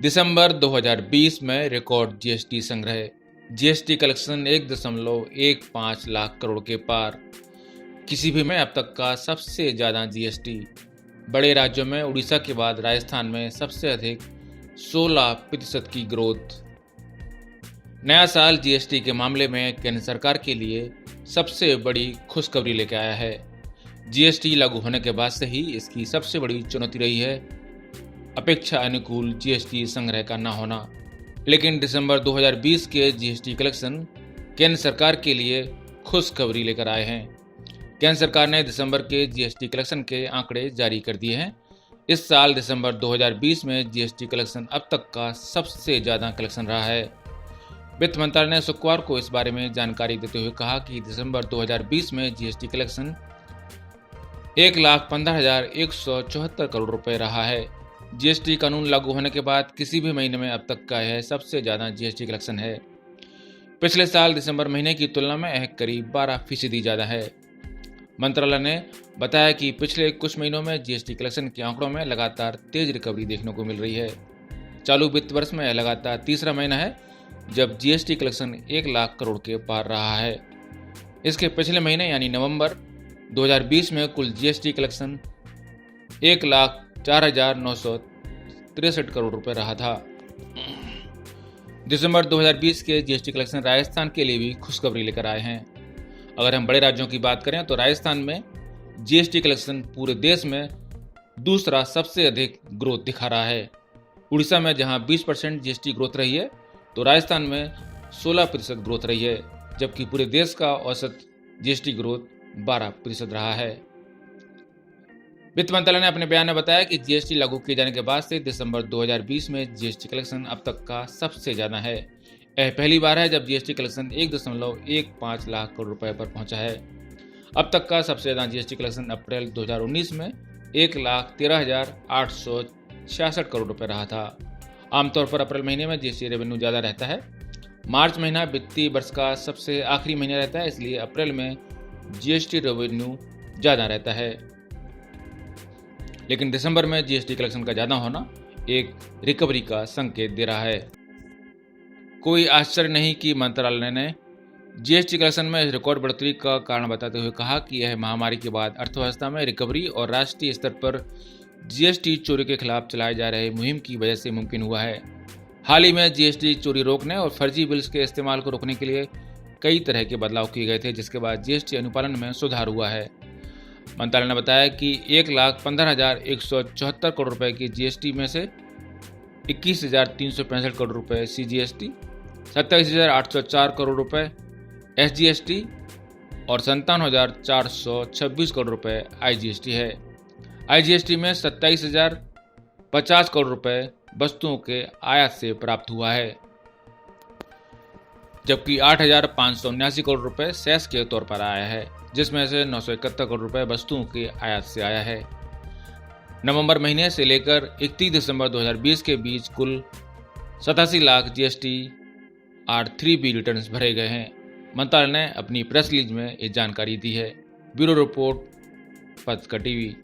दिसंबर 2020 में record GST संग्रह। GST collection 1.15 lakh crore के पार। किसी भी में अब तक का सबसे ज़्यादा जीएसटी। बड़े राज्यों में उड़ीसा के बाद राजस्थान में सबसे अधिक 16% की ग्रोथ। नया साल जीएसटी के मामले में केंद्र सरकार के लिए सबसे बड़ी खुशखबरी लेकर आया है। जीएसटी लागू होने के बाद से ही इसकी सबसे बड़ी चुनौती रही है अपेक्षा अनुकूल जीएसटी संग्रह का न होना। लेकिन दिसंबर 2020 के जीएसटी कलेक्शन केंद्र सरकार के लिए खुशखबरी लेकर आए हैं। केंद्र सरकार ने दिसंबर के जीएसटी कलेक्शन के आंकड़े जारी कर दिए हैं। इस साल दिसंबर 2020 में जीएसटी कलेक्शन अब तक का सबसे ज़्यादा कलेक्शन रहा है। वित्त मंत्रालय ने शुक्रवार को इस बारे में जानकारी देते हुए कहा कि दिसंबर 2020 में जीएसटी कलेक्शन 1,15,174 करोड़ रुपए रहा है। जीएसटी कानून लागू होने के बाद किसी भी महीने में अब तक का यह सबसे ज़्यादा जीएसटी कलेक्शन है। पिछले साल दिसंबर महीने की तुलना में यह करीब 12% ज़्यादा है। मंत्रालय ने बताया कि पिछले कुछ महीनों में जीएसटी कलेक्शन के आंकड़ों में लगातार तेज रिकवरी देखने को मिल रही है। चालू वित्त वर्ष में यह लगातार तीसरा महीना है जब जीएसटी कलेक्शन 1 लाख करोड़ के पार रहा है। इसके पिछले महीने यानी नवंबर 2020 में कुल जीएसटी कलेक्शन 1,04,963 करोड़ रुपए रहा था। दिसंबर 2020 के जीएसटी कलेक्शन राजस्थान के लिए भी खुशखबरी लेकर आए हैं। अगर हम बड़े राज्यों की बात करें तो राजस्थान में जीएसटी कलेक्शन पूरे देश में दूसरा सबसे अधिक ग्रोथ दिखा रहा है। उड़ीसा में जहां 20% जीएसटी ग्रोथ रही है तो राजस्थान में 16% ग्रोथ रही है, जबकि पूरे देश का औसत जीएसटी ग्रोथ 12% रहा है। वित्त मंत्रालय ने अपने बयान में बताया कि जीएसटी लागू किए जाने के बाद से दिसंबर 2020 में जीएसटी कलेक्शन अब तक का सबसे ज़्यादा है। यह पहली बार है जब जीएसटी कलेक्शन 1.15 लाख करोड़ रुपए पर पहुंचा है। अब तक का सबसे ज़्यादा जीएसटी कलेक्शन अप्रैल 2019 में 1,13,866 करोड़ रुपए रहा था। आमतौर पर अप्रैल महीने में जीएसटी रेवेन्यू ज़्यादा रहता है। मार्च महीना वित्तीय वर्ष का सबसे आखिरी महीना रहता है, इसलिए अप्रैल में जीएसटी रेवेन्यू ज़्यादा रहता है। लेकिन दिसंबर में जीएसटी कलेक्शन का ज़्यादा होना एक रिकवरी का संकेत दे रहा है। कोई आश्चर्य नहीं कि मंत्रालय ने जीएसटी कलेक्शन में रिकॉर्ड बढ़ोतरी का कारण बताते हुए कहा कि यह महामारी के बाद अर्थव्यवस्था में रिकवरी और राष्ट्रीय स्तर पर जीएसटी चोरी के खिलाफ चलाए जा रहे मुहिम की वजह से मुमकिन हुआ है। हाल ही में जीएसटी चोरी रोकने और फर्जी बिल्स के इस्तेमाल को रोकने के लिए कई तरह के बदलाव किए गए थे, जिसके बाद जीएसटी अनुपालन में सुधार हुआ है। मंत्रालय ने बताया कि 1,15,174 करोड़ रुपए की जीएसटी में से 21,365 करोड़ रुपए सीजीएसटी, 27,804 करोड़ रुपए एसजीएसटी और 57,426 करोड़ रुपए आईजीएसटी है। आईजीएसटी में 27,050 करोड़ रुपए वस्तुओं के आयात से प्राप्त हुआ है, जबकि 8,579 करोड़ रुपए सेस के तौर पर आया है, जिसमें से 971 करोड़ रुपए वस्तुओं के आयात से आया है। नवंबर महीने से लेकर 31 दिसंबर 2020 के बीच कुल 87 लाख जीएसटी R3B रिटर्न्स भरे गए हैं। मंत्रालय ने अपनी प्रेस रिलीज में ये जानकारी दी है। ब्यूरो रिपोर्ट, पत्रकार टीवी।